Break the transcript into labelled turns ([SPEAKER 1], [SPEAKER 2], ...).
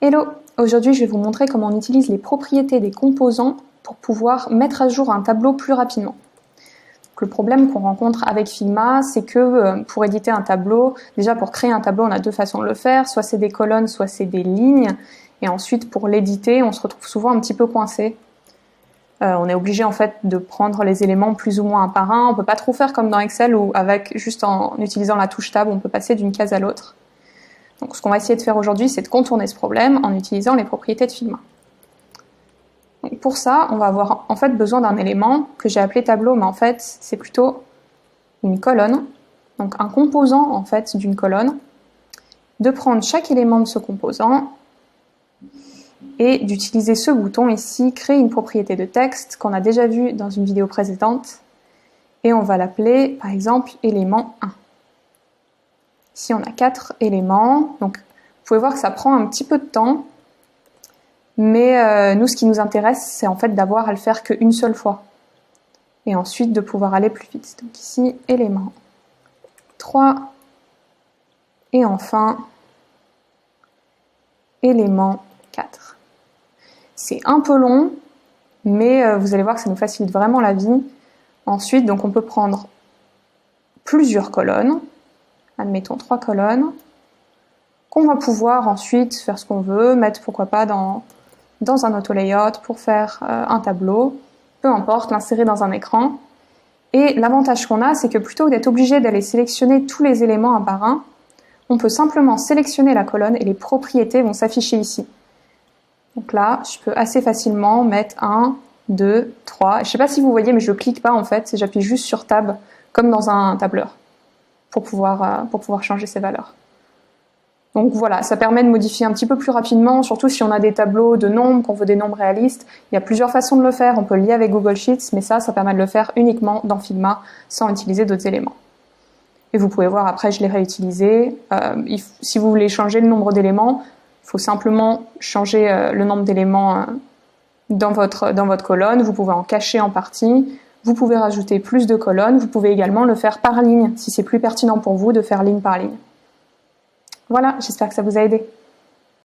[SPEAKER 1] Hello! Aujourd'hui, je vais vous montrer comment on utilise les propriétés des composants pour pouvoir mettre à jour un tableau plus rapidement. Donc, le problème qu'on rencontre avec Figma, c'est que pour éditer un tableau, déjà pour créer un tableau, on a deux façons de le faire, soit c'est des colonnes, soit c'est des lignes, et ensuite pour l'éditer, on se retrouve souvent un petit peu coincé. On est obligé en fait de prendre les éléments plus ou moins un par un, on peut pas trop faire comme dans Excel où juste en utilisant la touche Tab, on peut passer d'une case à l'autre. Donc ce qu'on va essayer de faire aujourd'hui, c'est de contourner ce problème en utilisant les propriétés de Figma. Donc, pour ça, on va avoir en fait besoin d'un élément que j'ai appelé tableau, mais en fait c'est plutôt une colonne, donc un composant en fait d'une colonne, de prendre chaque élément de ce composant et d'utiliser ce bouton ici, créer une propriété de texte qu'on a déjà vu dans une vidéo précédente, et on va l'appeler par exemple élément 1. Ici, on a 4 éléments, donc vous pouvez voir que ça prend un petit peu de temps, mais nous, ce qui nous intéresse, c'est en fait d'avoir à le faire qu'une seule fois, et ensuite de pouvoir aller plus vite. Donc ici, élément 3, et enfin, élément 4. C'est un peu long, mais vous allez voir que ça nous facilite vraiment la vie. Ensuite, donc on peut prendre plusieurs colonnes, admettons 3 colonnes, qu'on va pouvoir ensuite faire ce qu'on veut, mettre pourquoi pas dans un auto-layout pour faire un tableau, peu importe, l'insérer dans un écran. Et l'avantage qu'on a, c'est que plutôt que d'être obligé d'aller sélectionner tous les éléments un par un, on peut simplement sélectionner la colonne et les propriétés vont s'afficher ici. Donc là, je peux assez facilement mettre 1, 2, 3. Je ne sais pas si vous voyez, mais je ne clique pas en fait, j'appuie juste sur Tab, comme dans un tableur, pour pouvoir changer ces valeurs. Donc voilà, ça permet de modifier un petit peu plus rapidement, surtout si on a des tableaux de nombres, qu'on veut des nombres réalistes. Il y a plusieurs façons de le faire, on peut le lier avec Google Sheets, mais ça permet de le faire uniquement dans Figma, sans utiliser d'autres éléments. Et vous pouvez voir, après je l'ai réutilisé. Si vous voulez changer le nombre d'éléments, il faut simplement changer le nombre d'éléments dans votre colonne. Vous pouvez en cacher en partie. Vous pouvez rajouter plus de colonnes. Vous pouvez également le faire par ligne, si c'est plus pertinent pour vous de faire ligne par ligne. Voilà, j'espère que ça vous a aidé.